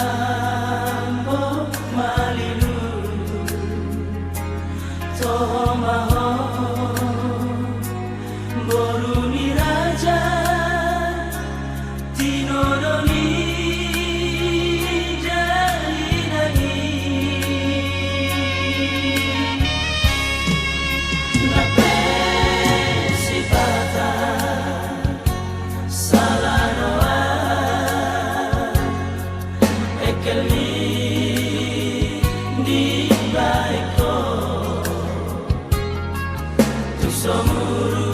nalambo malilu tomaho boruni raja tinodoni jalinagi nape sifata salanoa ekelmi di baiko tu samuru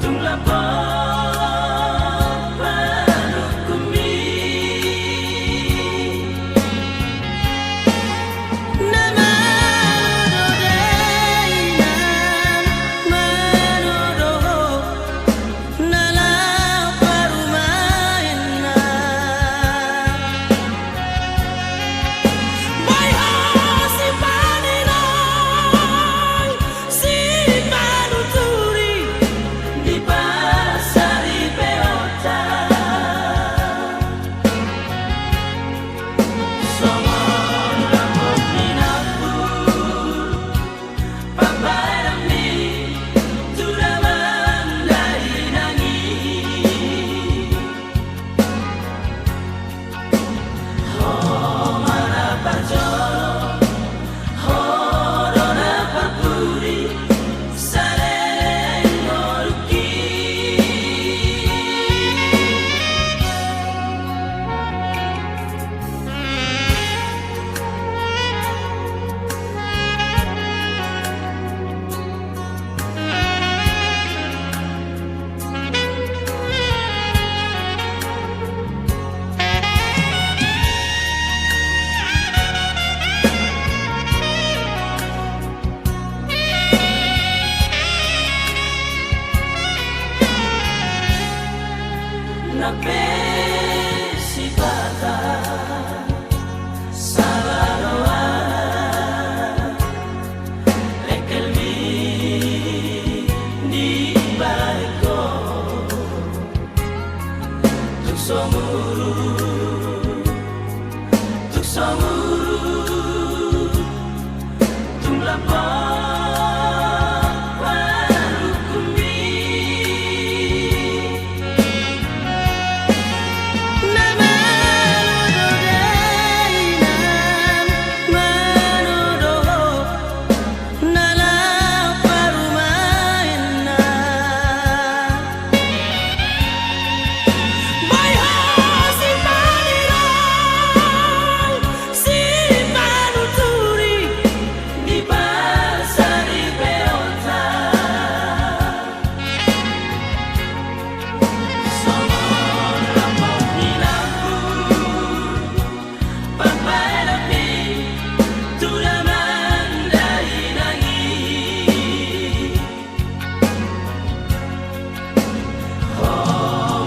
tum lapa panukumi nama rodeinan manodo nala parumaina bai hasi paninai si manuturi di pasari peota somon rambut minapu paparami turaman dari nangi mana parjolo horona papuri sare ngoruki nape sifata salanoa ekelmi di baiko tuk samuru tum lapa panukumi nama rodeinan manodo nala parumaina bai hasi paninai si manuturi di pasari peota somon rambut minapu paparami turaman dari nangi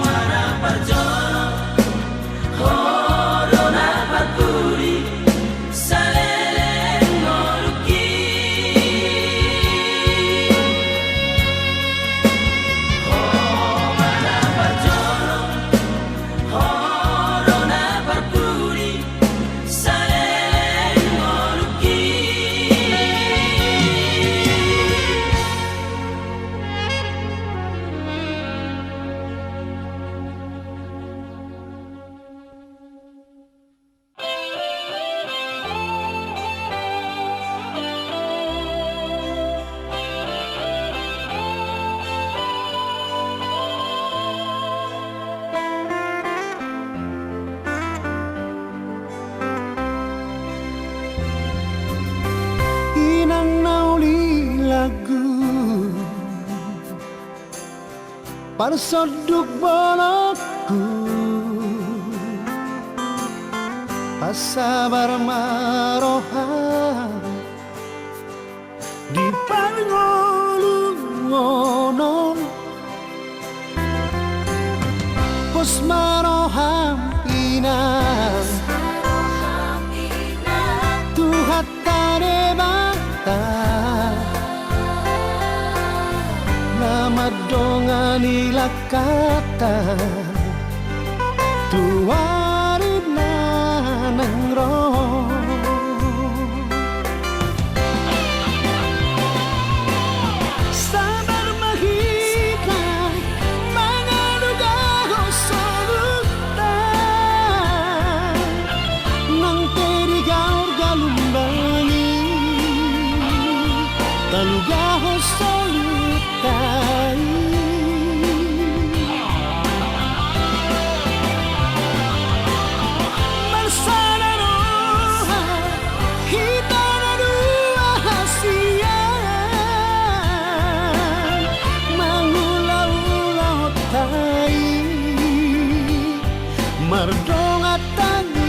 mana parjolo horona papuri sare ngoruki mana parjolo horona papuri sare ngoruki inang nauli lagu parsoduk bolokku pasabar maroha di pangolungono pos maroham inang tuhatane bata madongani lakata tuarina nengro sabar mahika mangaduga soluta nang terigaur galumbani talugaho solutai marsana roha hitana dua hasian mangulau-ulau tai mardonga tani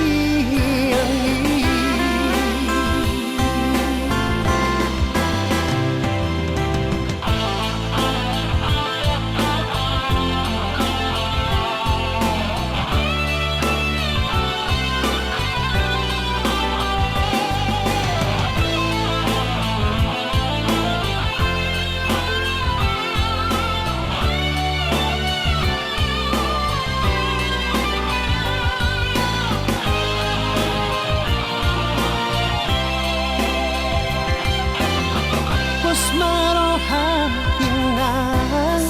maroham inang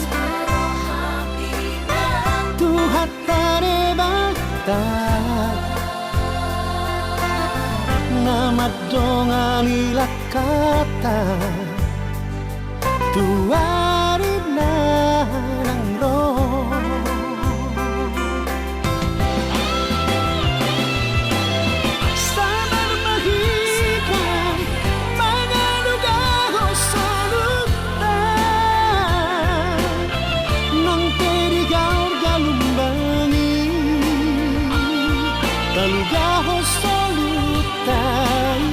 Tuhan tarebata nama dongani lakata tuarina nangro sabar mahika mangaduga soluta nang terigaur galumbani talugaho solutai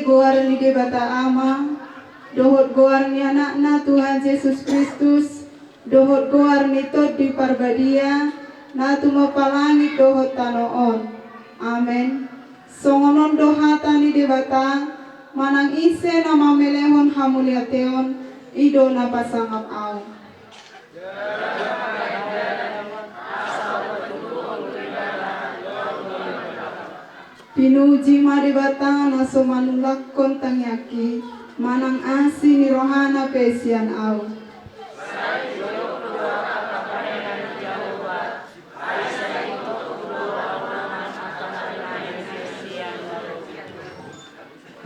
goar ni de bata ama, dohot goar ni anakna Tuhan Yesus Kristus, dohot goar ni tot di parbadia, na tumapalangi dohot tanoon. Amen. Songonon dohata ni de bata, manang ise na mamelehon hamuliateon, ido na pasangap au. Pinuji maribata na sumanulakon tangyaki, manang asi ni rohana pesian au.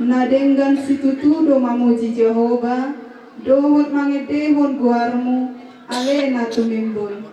Nadenggan situtu do mamuji Jehova, dohot mangedehon guarmu, alena tumimbul.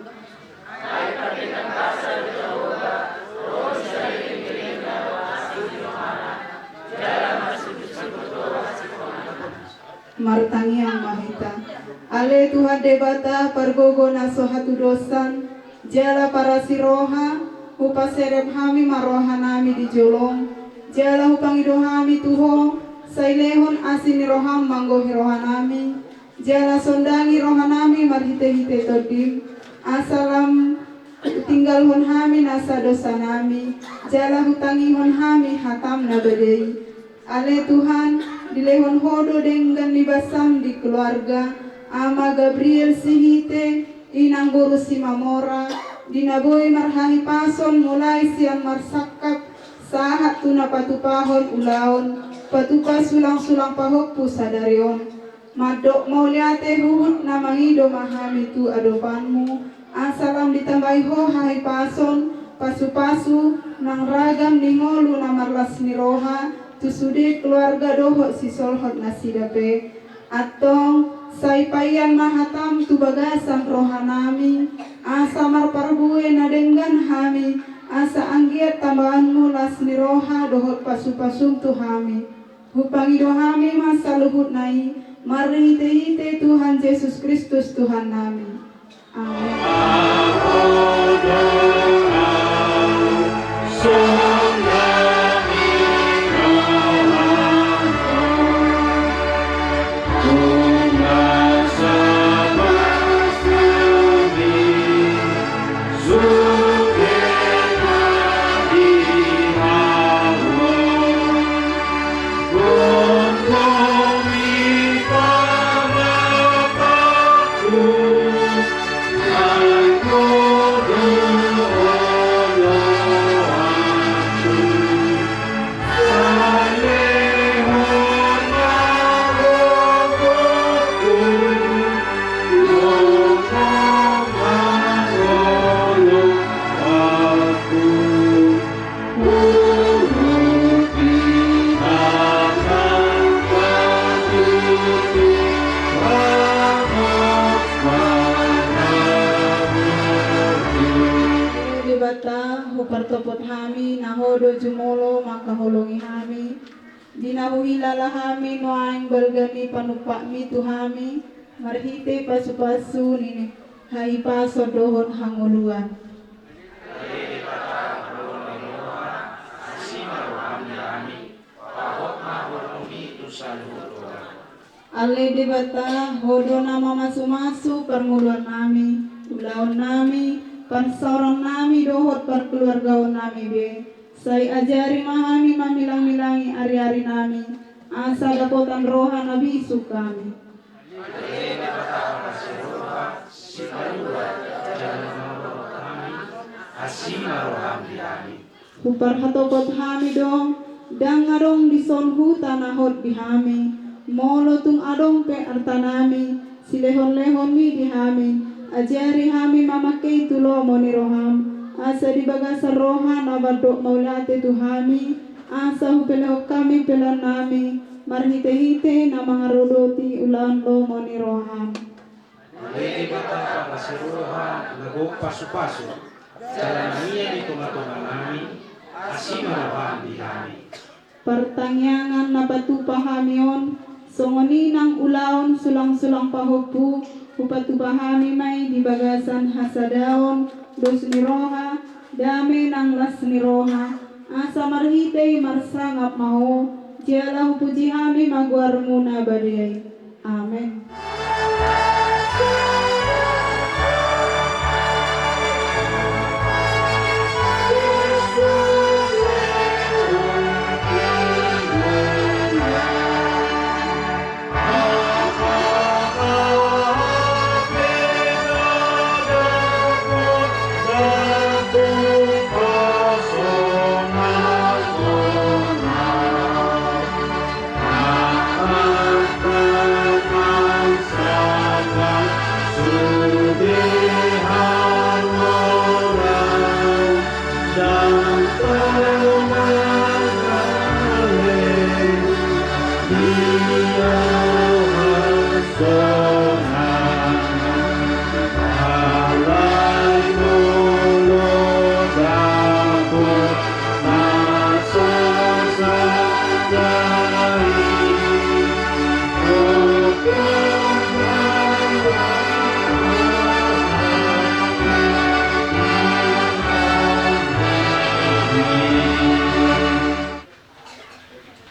Martangiang mahita, ale Tuhan debata pargogo naso hatu dosan, jala para siroha, upaserep hami maroha nami di jolong, jala hupangido hami tuho, sailehon asin roham manggo hiroha nami, jala sondangi roha nami marhite-hite todim, asalam tinggal hon hami nasa dosa nami, jala hutangi hon hami hatam nabedei. Ale Tuhan, dilehon hodo dengan libasam di keluarga, ama Gabriel sihite, inang guru si mamora, dinaboy marhahi pason mulai siang marsakap, sahat tuna patupahon ulaon, patupa sulang-sulang pahok pusadarion. Madok mauliate huhut na mangido mahami tu adopanmu, asalam ditambahi ho hai pason, pasu-pasu, nang ragam ningolu na marlas niroha, tusude keluarga dohot si solhot nasidape, atong saipayan mahatam tu bagasan rohanami, asa marparbue nadenggan hami, asa anggiat tambahanmu las niroha dohot pasu-pasum tu hami, hupangi dohami masa luhut nai, marhite-hite Tuhan Yesus Kristus Tuhan nami. Amin. Hupartopot hami nahodo jumolo makahulungi hami, dinahuhilala hami noaing balgani panupak mi tuhami, marhite pasu-pasu nini hai paso dohon hanguluan. Ale debata hodo nama masu-masu permuluan nami, ulaon nami, pansorong nami dohot perkeluargaon nami be, sai ajari mahami mamilang-milangi ari-ari nami, asa dapotan roha nabi isu kami. Hupar hatokot hami dong, dang adong dison hutan ahot bihami, molo tung adong pe artanami, silehon-lehon mi dihami, ajari hami mamakai tulo moni roham, asa di bagasa roha nabadok maulate tuhami, asa hupelehok kami pelan nami, marhite-hite na mga rodoti ulan lo moni roham. Lagi bata pangasiruhan nagok pasu-pasu, jalan niya di tumatungan nami, asimarohan di kami. Pertangyangan na batu pahamion, songoni nang ulaon sulang-sulang pahupu, upatu pahami may di bagasan hasadaon, dos niroha, dame nang las niroha, asa marhitay marsangap maho, Jialah puji kami mangguarmuna badiai. Amin.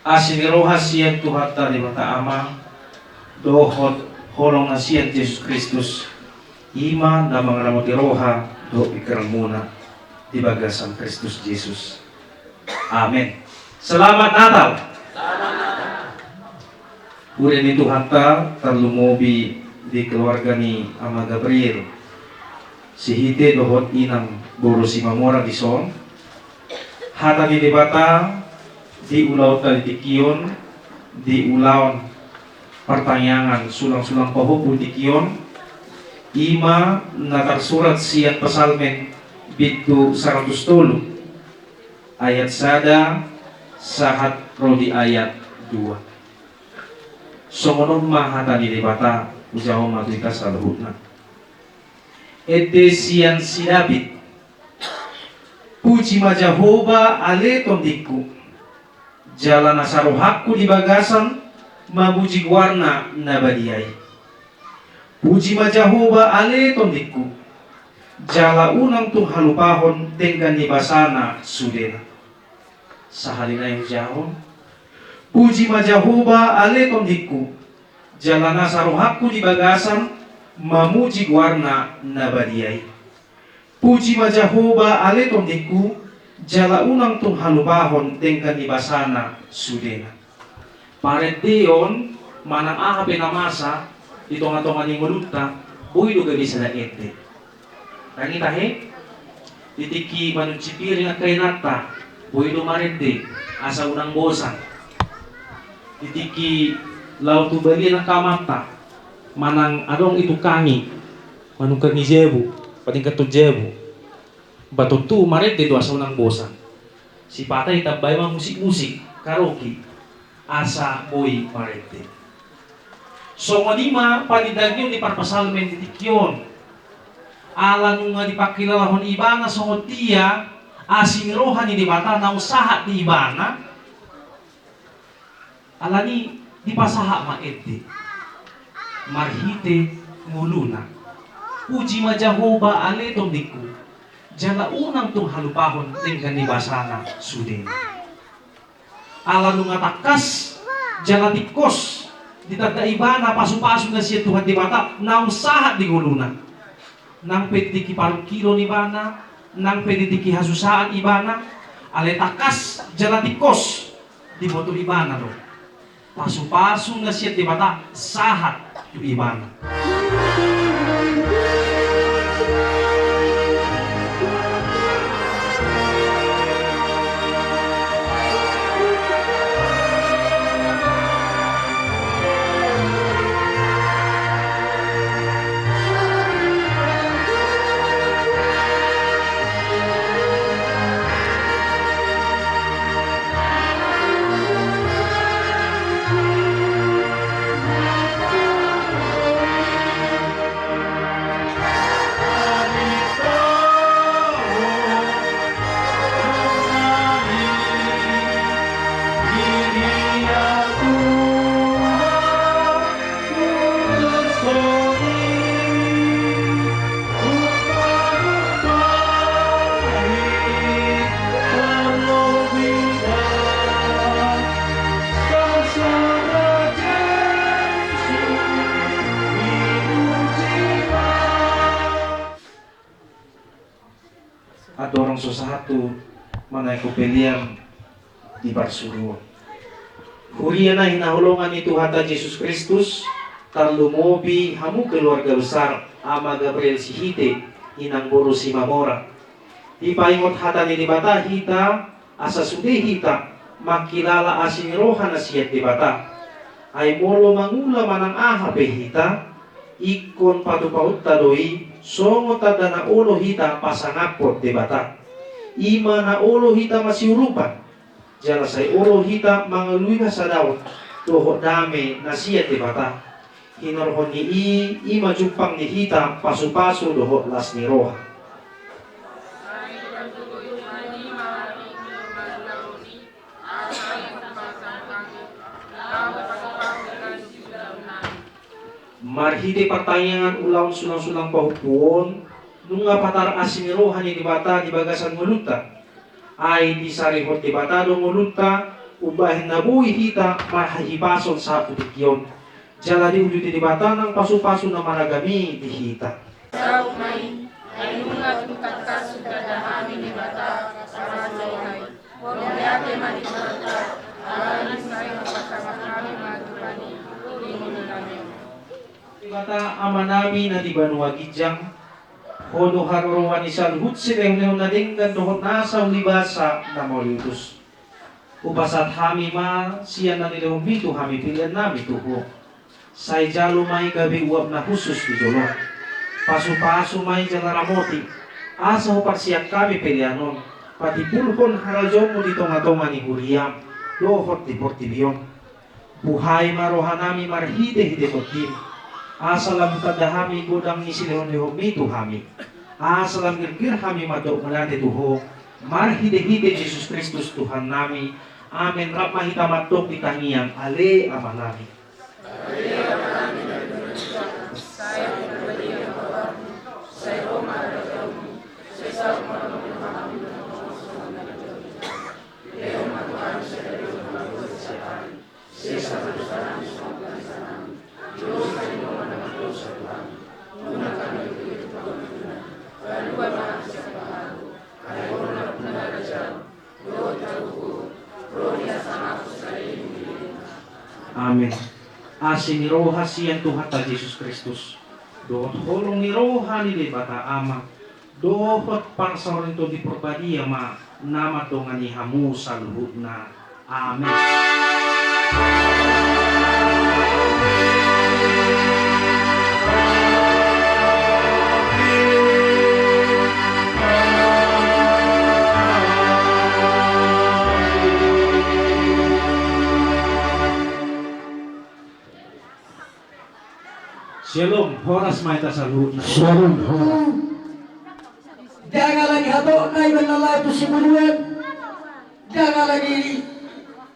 Asiniroha siya Tuhan tadi mata ama dohot holong nasiat Yesus Kristus ima na mga ramot roha do pikiran muna di bagasan Kristus Yesus. Amin. Selamat Natal. Udah ni Tuhan terlumobi di keluarga ni Ama Gabriel. Si hite dohot inang boro si mamora di son. Hata di debata di ulaw talitikion, di ulaw pertanyaan sulang-sulang pahupu tikion, ima natarsurat siat pasalmen bitu 110 ayat sada sahat rodi ayat 2. Somonon mahata di debata ujaw matrika saluhutna. Ete sian si David puji ma Jehovah ale tondiku jalan asarohakku di bagasan mabuji warna nabadiai. Puji ma Jehovah ale tondiku jala unang tung halupahon tenggan ni basana sudena. Sahalina yung jahon. Puji ma Jehovah ale tondiku jala nasarohakku di bagasan mamuji warna nabadiai. Puji ma Jehovah ale tondiku jala unang tung halubahon tengkan ibasana sudena. Paret diyon manang aha pinamasa itonga-tonga ni nguluta buhay do gabi sa ete. Kangita he titiki manuncipiri nga kainata buhay do marende asa unang bosan. Titiki law tubali na kamata manang adong itu kangi manung kangi jebu patingkat to jebu batutu marete do asa unang bosan. Si patay tabay mga musik-musik karaoke asa boy marete. So ngalima panidagyo di parpasalmen titikyon alang nga dipakilalahon ibana so tiya asimirohan ni dibata na usaha di ibana alani dipasaha maete marhite nguluna. Puji ma Jehovah ale tondiku jala unang tung halupahon tenggan ni basana sudena. Ala nung atakas jala tikos ditagdaibana pasu-pasu na siya Tuhan di mata nang sahat di nguluna. Nang pwede ki parang kilo ni bana, nang pwede ki hasusaan ibana, ale takas jala tikos di boto ibana do. Pasu-pasu na siya di mata sahat yu ibana. satu manay ko pilihan di Barsuruan. Huriya na hinahulungan ni Tuhan ta Jesus Kristus tan lumobi hamu keluarga besar Ama Gabriel Sihite inang guru si Mamora. Di paingot hata ni dibata hita asa sudi hita makilala asin rohan na siyat dibata. Ay molo mangula manang ahape hita ikon patupaut tadoi songo tada na ulo hita pasangapot dibata. Ima na ulo hita masiurupan jala say ulo hita mangaluy na sa daw toho dame na siyat dibata. Hinarhon ni ima jumpang ni hita pasu-pasu doho las ni roha. Marhide pertanyaan ulang sulang-sulang pahupuon nunga patar asin ni roha ni dibata di bagasan mulunta ay di sarihot dibata do mulunta ubahin na buhi hita mahahibason sa putikyon. Jala di ujud di bata ng pasu-pasu na maragami di hita. Sa umay, ay nungat utagka sudadahami ni bata para jaway. Wala manipata, alis na yung pasamakami madurani, limunin namin. Di bata ama namin na di banua gijang, hono haruruan isal hutsileng na dinggan dohot nasa ulibasa na maulitus. Upasat hami ma siya na nilumito hami pilihan namin tuho. Say jalo may gabi uwap na husus di jolo. Pasu-pasu may jalaramoti. Asa ho parsiyak kami pilihanon. Pati pulhon harajon mo dito nga tonga ni Huriyam. Lohot di portibiyon. Buhay maroha nami marhide-hide kotim. Asa lang tadahami godang ni silihon ni humito hami. Asa lang girgir hami madok malati tuho. Marhide-hide Jesus Kristus Tuhan nami. Amen. Rap mahita matok di tangiang ale ama nami. Amin. Asin ni roha siyan Tuhan ta Jesus Kristus. Dohot holong ni roha ni di bata ama. Dohot pangsawarin to di propadia ma nama to nga ni hamu sa luhut na. Amen. Shalom, horas may tasalud na. Shalom. Jangan lagi hato na iban na lahat si Muluan. Jangan lagi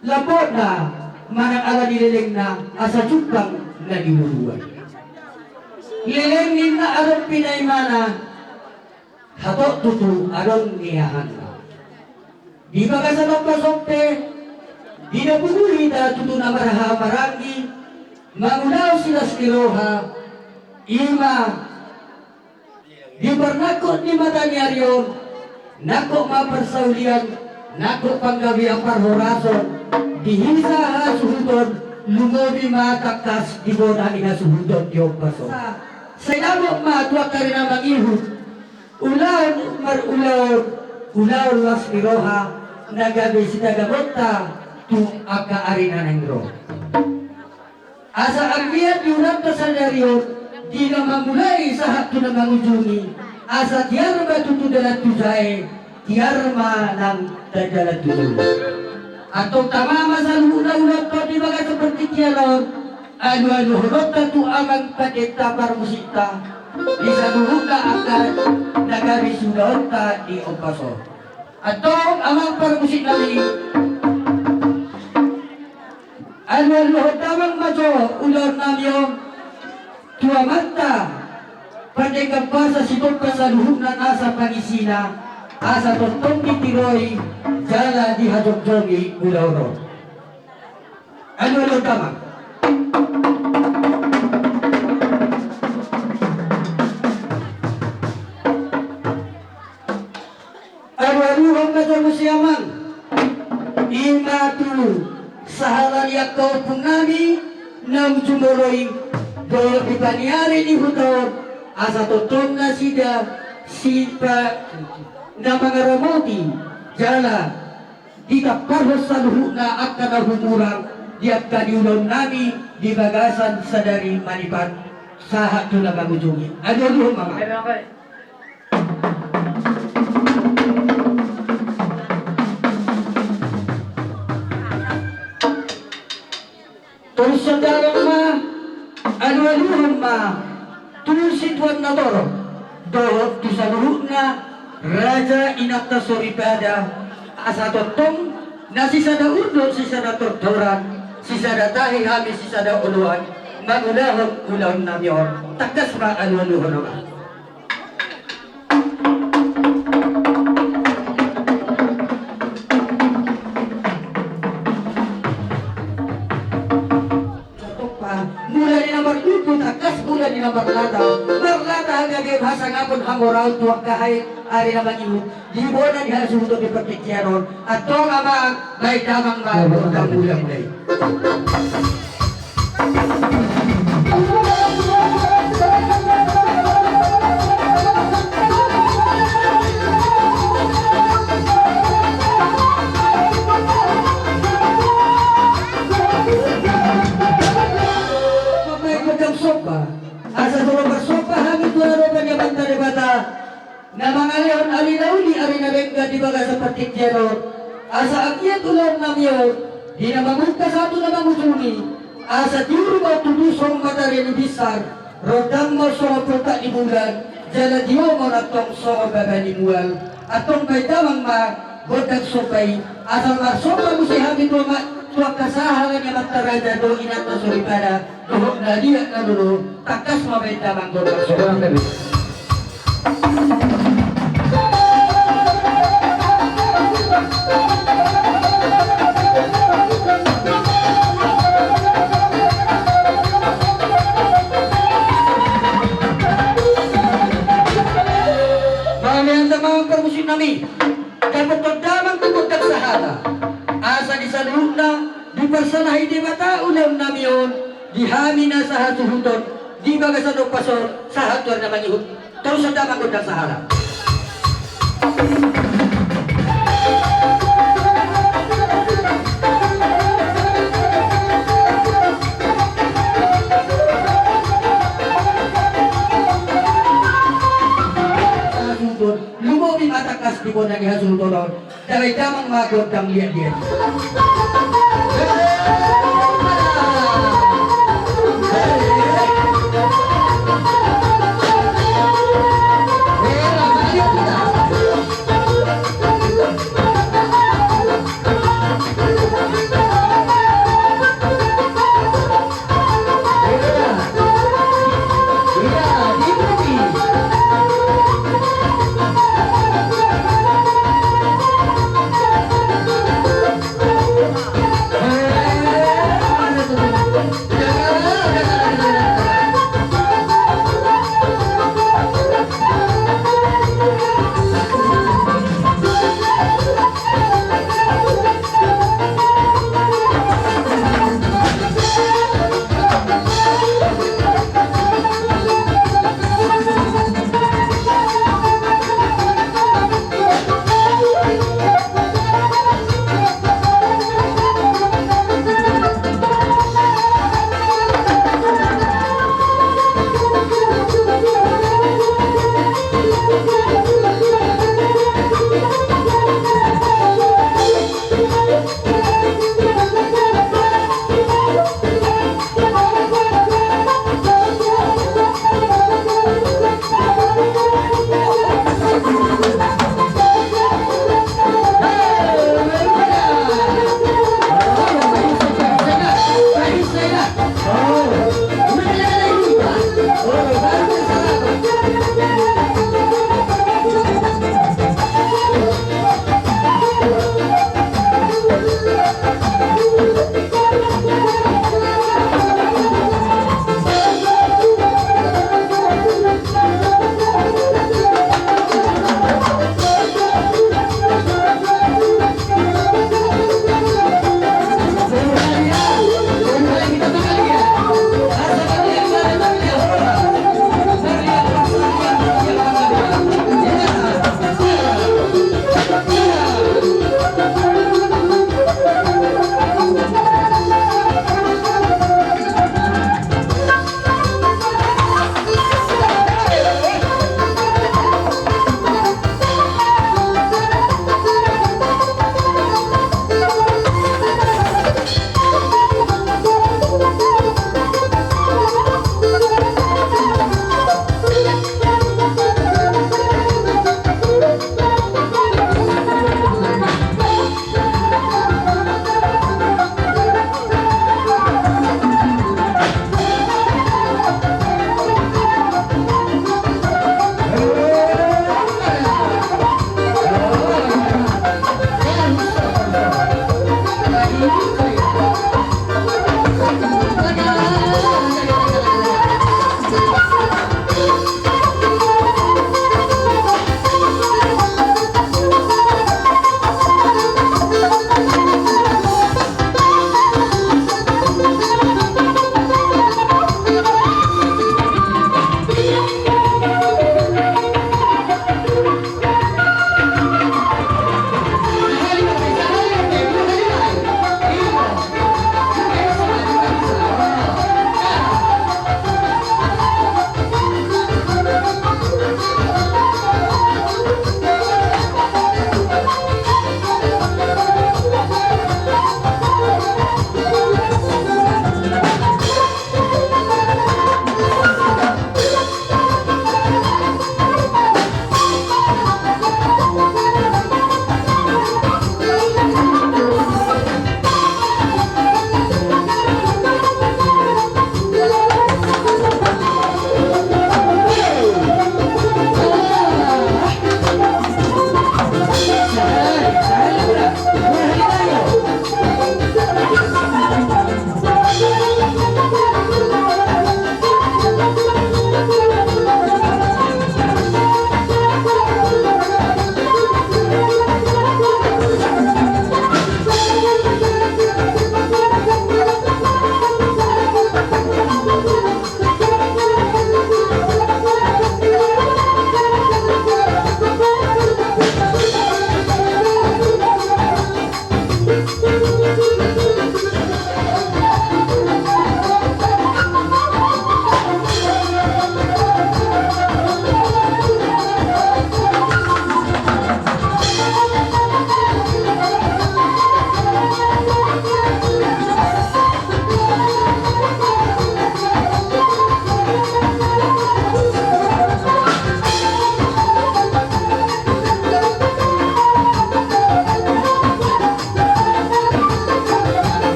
labot na manang ala nilileng na asa cupang na dimuluan. Lilengin na arong pinaymana hato tutu arong niyahan na. Di ba kasabang pasokte, di na pumuli na tutu na maraha marangi, mangulaw sila skiroha, ima, di bernakot ni matanyaryon, nako mapersaulian, nako panggawi ang parhorason, dihisa ha suhudon, lumobi mataktas, di boda ina suhudon yung paso. Sa inamok matuwa ka rin ang mag-ihod, ulaw las skiroha, nagabi si tagabota, tu akaarina ng roh. Asa agniat yunat na sanaryo, di na mamulay sa hakto na mangujungi. Asa tiyarma tutudalat tujay, tiyarma ng tadalat tutul. Atong tamama sa luna-ulat pa di baga seperti tiyalon, anu-anu hulot na tu amang patita parmusita, di sa luhuka akan nagari sunod ta di opaso. Atong amang parmusit namin, anu tamang majo ulor namyo tuamanta pada kapasa sibuk pasaluhuk na nasa panisina asa tontong ditiroy jala di hadok-jogi uloro. Anu tamang anu nam jumoloy do ipaniari ni hutod asa totong na sipa na mga ramoti jala di kaparhos sa luhu na at kanahumurang di at kaniulon nami di bagasan sa dari manipat sa hato na magujungi. Ano luhu mga? Terus saudara ma, anu-anuhan ma, tulusitwan na toro, dohot tu sa luhut na, Raja Inakta Soripada, asa totong, na sisada urdon, sisada tortoran, sisada tahi hami, sisada uluan, magulahog ulang namyon, takas ma anu-anuhan naman. Mula ni nomor 7 takas mula ni nomor berlata hanggang bahasa ngapun hamorau tuak kahai ari nama ibu di bona di hasil untuk dipertikianon atau nama baik damang baru dan mulai asa tulong bersopa hamid laro penyabang dari bata na mga leon alinauli arina lengga di baga seperti jero asa akyat ulang namyo di na mamungka satu na mangujungi asa diuru mau tudusong matari ni bisar rodang mo soho pulta ni bulan jala diyo mo natong soho baga ni mual atong may damang ma bodag sopay asal marsopa mo si hamid tuak kasahangan yang mataraja do Inakta Soripada dohok na dia na dulu takas mabenta manggodak sobrang gabi. Mamayang damang permusin nami kapag damang tumudag sa hala asa di saluhut na di persanahi di mata ulam namion di hamina sa hatuhuton di bagasan pasor sa hatuan na mangihut terus sa damang undang sa harap lumobi matakas di bona ni hasuhuton dari damang magod dang liat-liat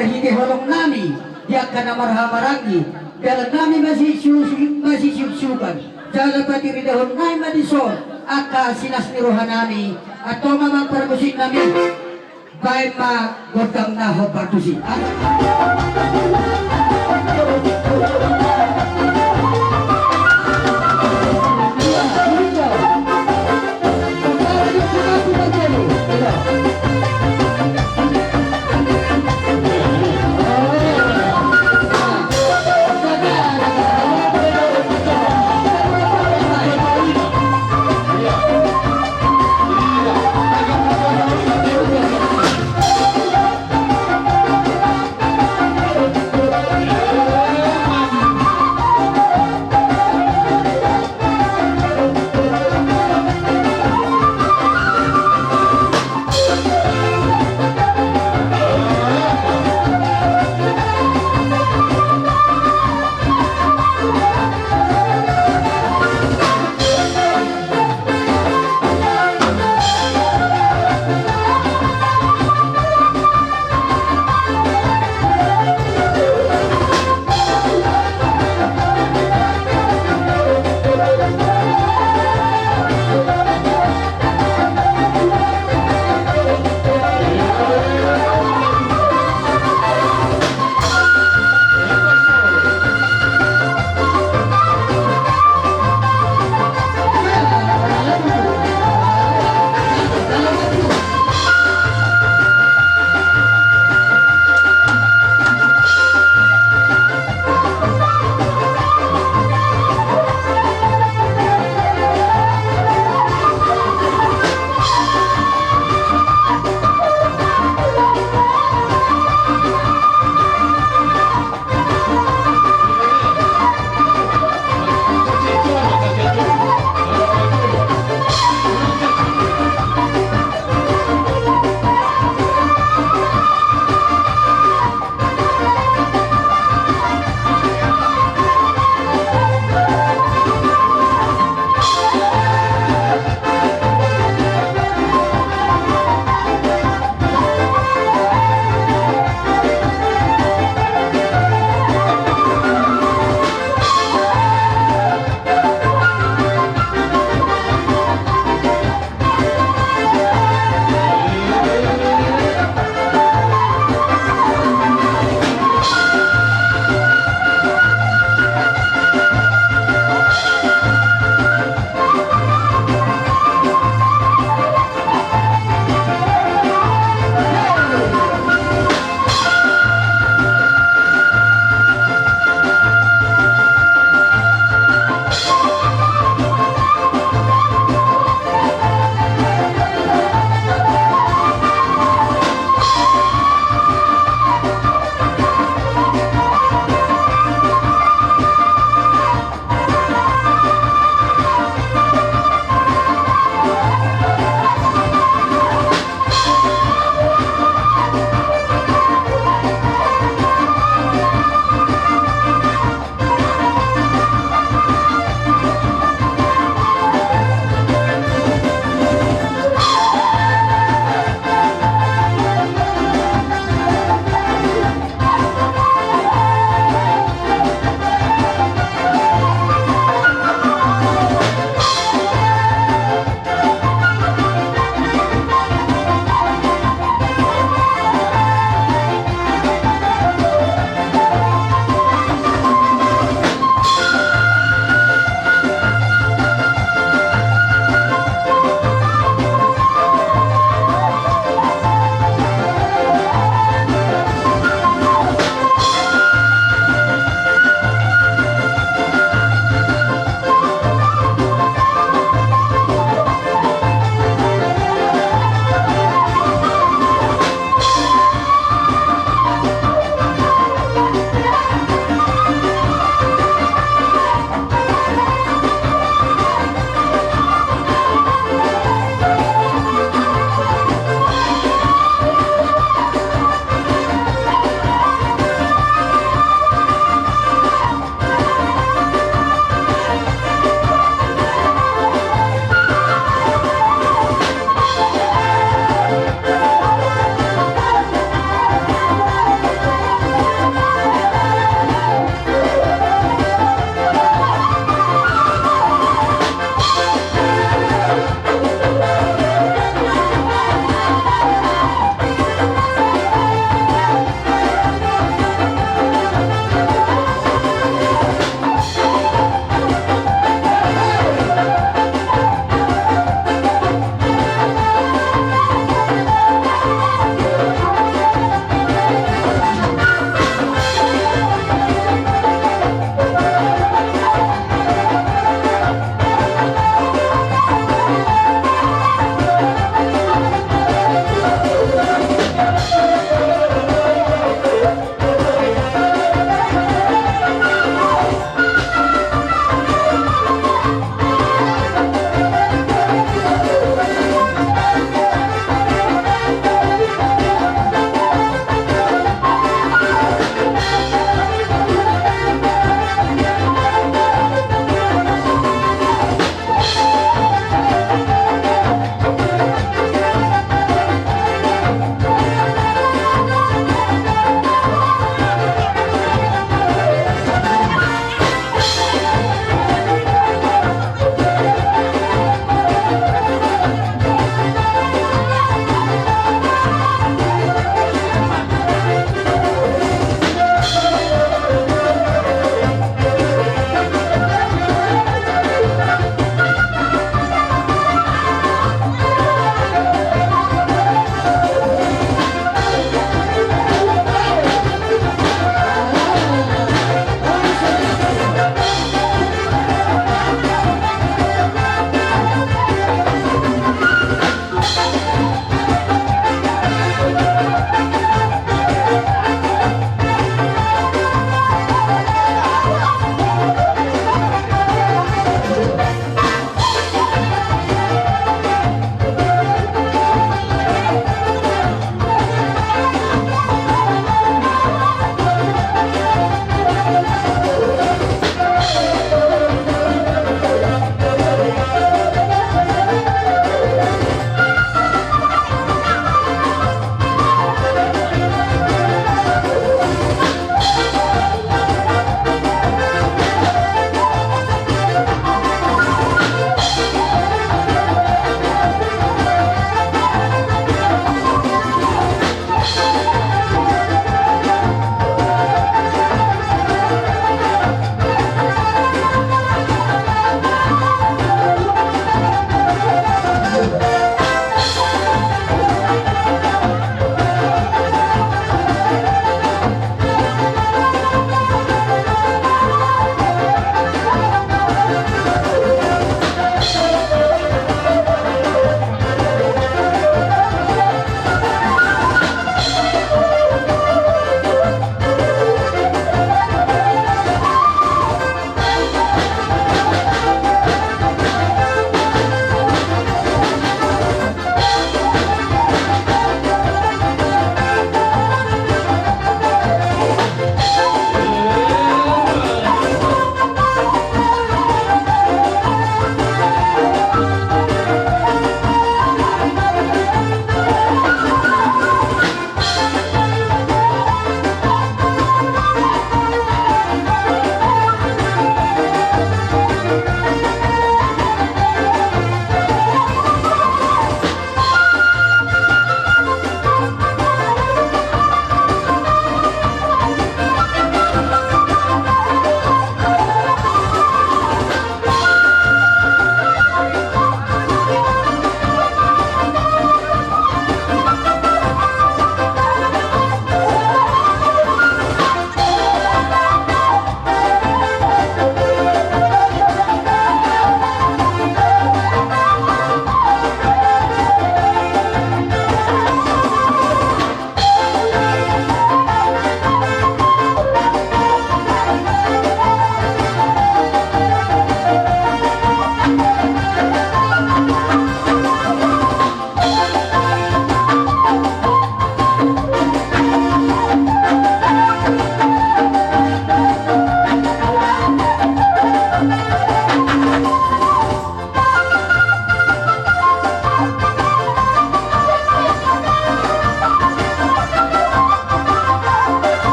marhide holong nami dia kana marhamarangi dalam nami masih syuk-syukan jalan pati ridahon nai madison aka sinas ni rohanami atau mamang permusik nami baik ma godang naho partusi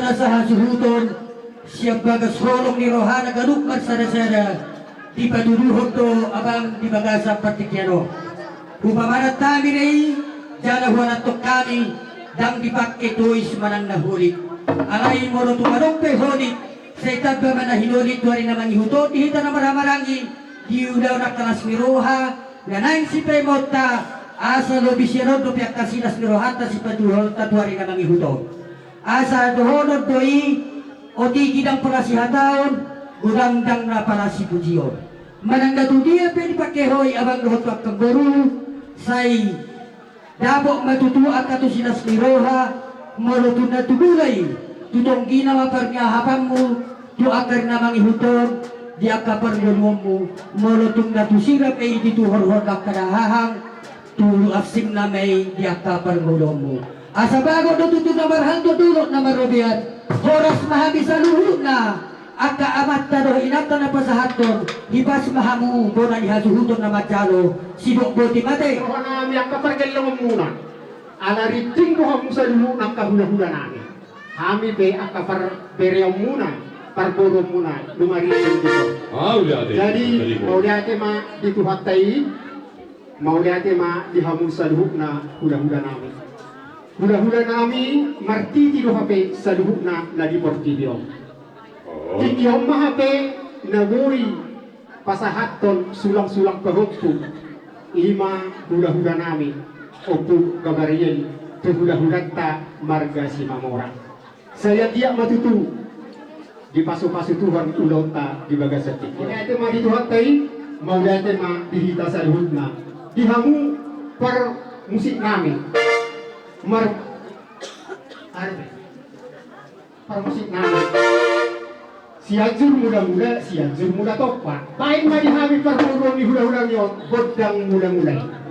na sa hasuhuton, siya bagas holong ni Rohana gadukman sada-sada, di paduduhon to abang di bagasa partikyano. Humamanat namin ay, dyan na to kami, dang dipakke tuis manang nahulit. Alay mo no tumanong kay holit, sa itagba man na hinulit, wari naman ihutot, ihita na maramarangi, di udaw nakalas ni Roha, nanay si Premota, asa lo bisyano do piyak kasinas ni Rohata si paduhon, tatwari naman ihutot. Asa dohonod doi, o tigidang pala si hataon, gudangdang na pala si pujiyon. Manang natudiya pwede pakehoy abang rohot kang guru, say dabo matutuwa ka to sinas ni Roha, molotun na tugulay, tutong ginawa par nga hapang mo, tu akar na mangihuton, di akapar gulwong mo, molotun na tusirap ay dituhorhor ka kadahahang, tulu asing na may di akapar gulwong mo. Asa bago natutu na marhang dudulot na marubian, horas mahami sa luhut na, aka amat na doh inata na pasahaton, hibas mahamu, bona ihasuhuton na matyalo, sidok boti mate. Rohana nami ang kapargal muna. Ala riting ko hamu sa luhut ng kahula-hula namin. Kami be ang kaparberyaw muna, parboro muna, lumaritin dito. Jadi, mau lihat ma dituhatay, mau lihat ma dihamu sa luhut na hula-hula namin. Hula-hula namin, martiti do hape sa luhut na Deportivo. Ikiyong mahape na guri pasahaton sulang-sulang pahukto. Ima hula-hula namin. Opo Gabriel, hula-hula ta marga si Mamora. Saya dia matutu di paso-paso Tuhan ulot ta di bagasatik. Kaya ito mga dituhat tayo, maulit mga dihita sa luhut na. Dihamu per musik namin. Para musik namin. Siajur muda topa. Pain ma dihami permurun di hula-hula nyo, godang mula-mulai.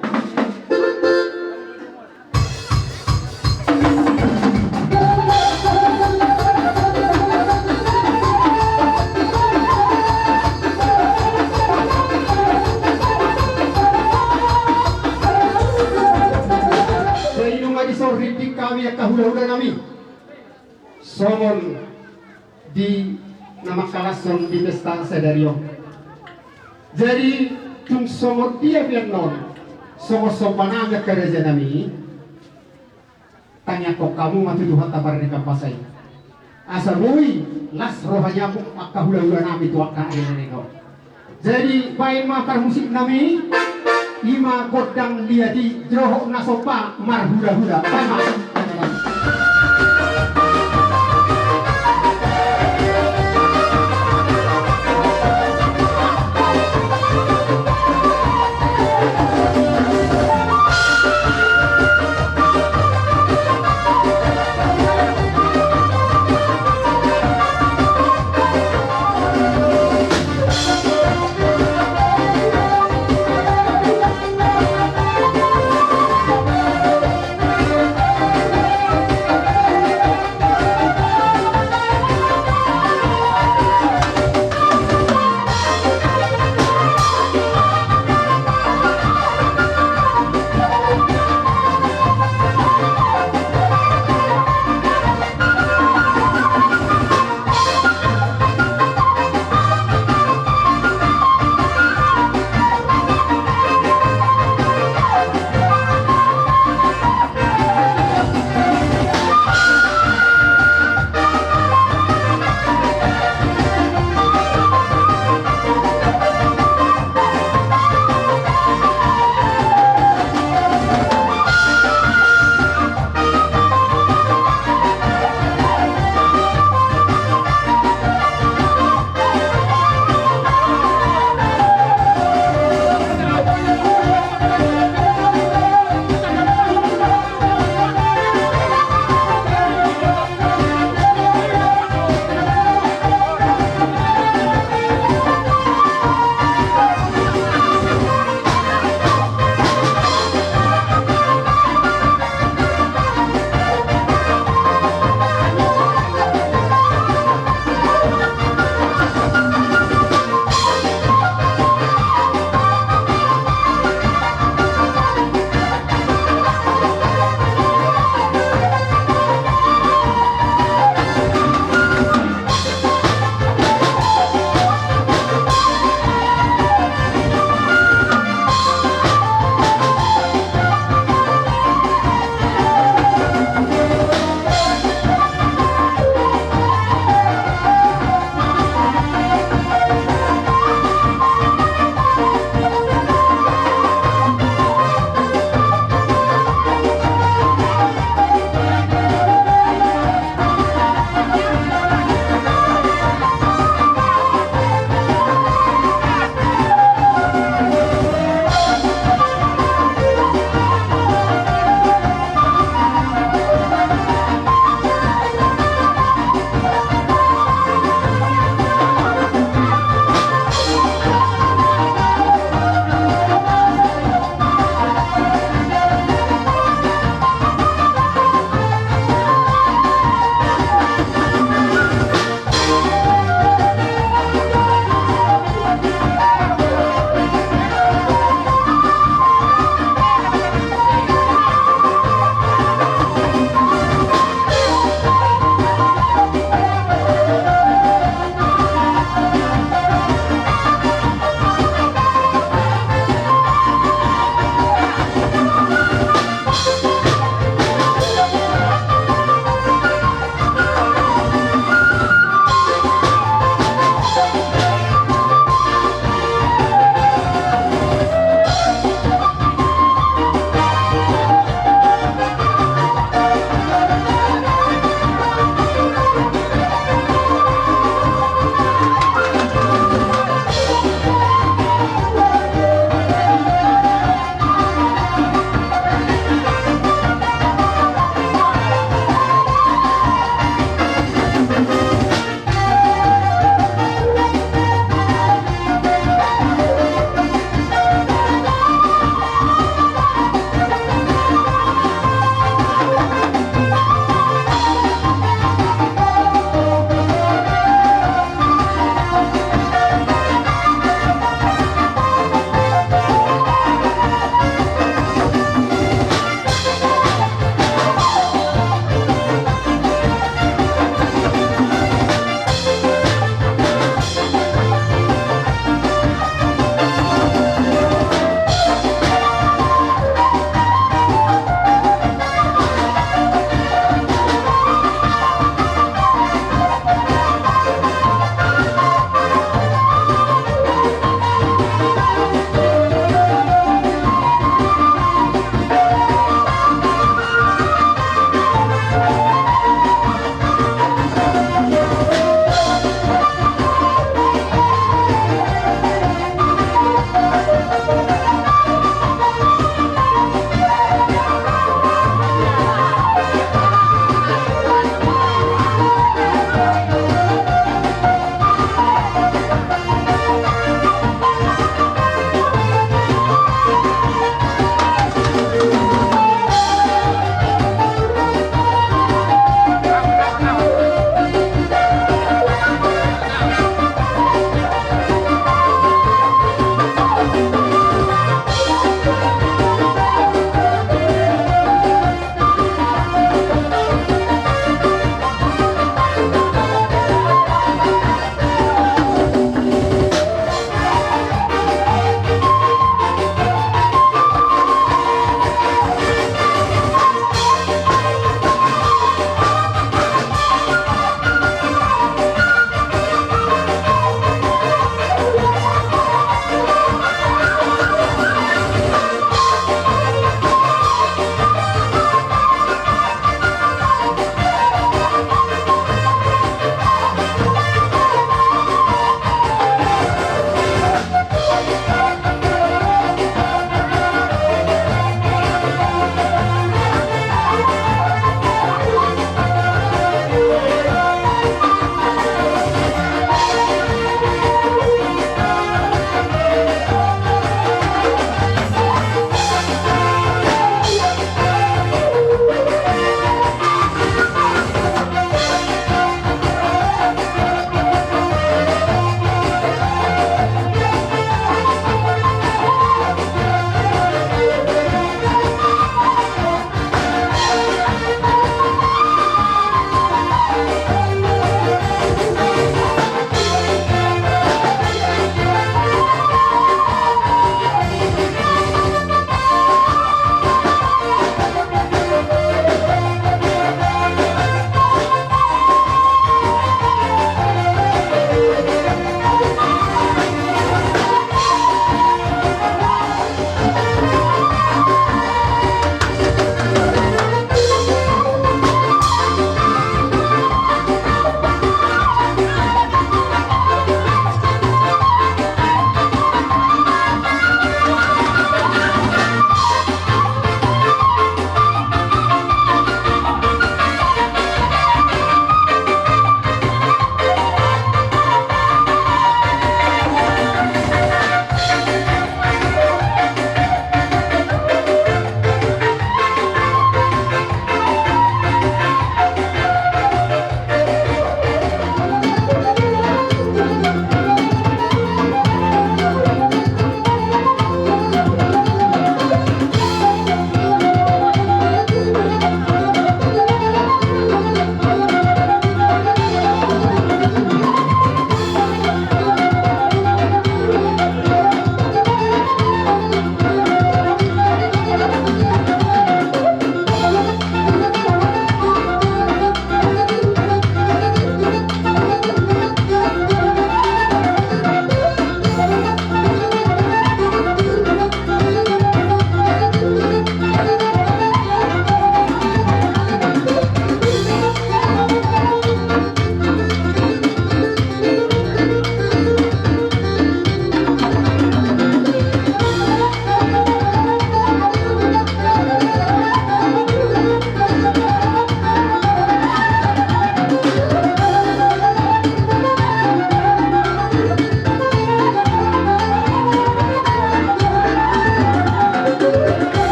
Ritik kami at kahula-hula namin. Somon di namakalason di pesta sedario. Jadi tung somon dia biar non. Somon sopanang at kerja nami. Tanya kok kamu matutuhan tabar ni kapasay. Asa rui las rohanya pun kahula-hula nami tuak kain nino. Jadi baik makar musik nami. Ima godang liati jerohok nasopa mar hula-hula sama.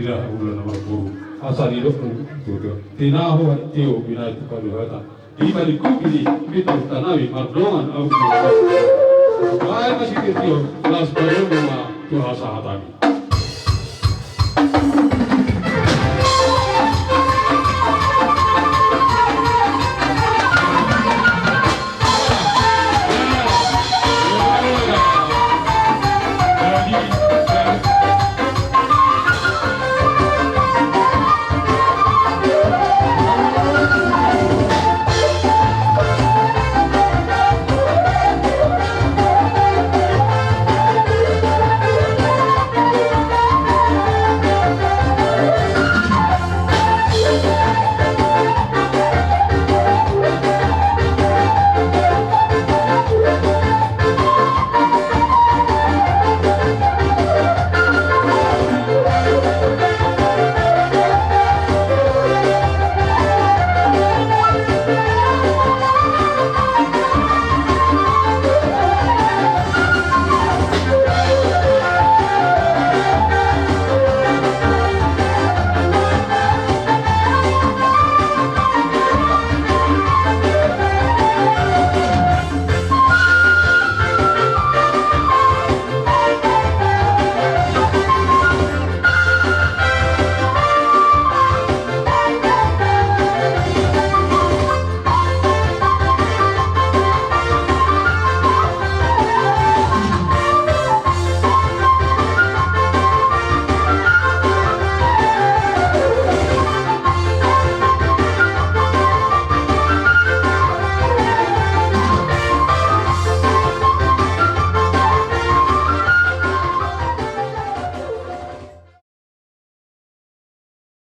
tidak ulah nama guru asal hidup itu tinahu tio bina itu kaluhata di balik kubili kita tanawi mardongan au baik masih tio las baru rumah tuh asa hatami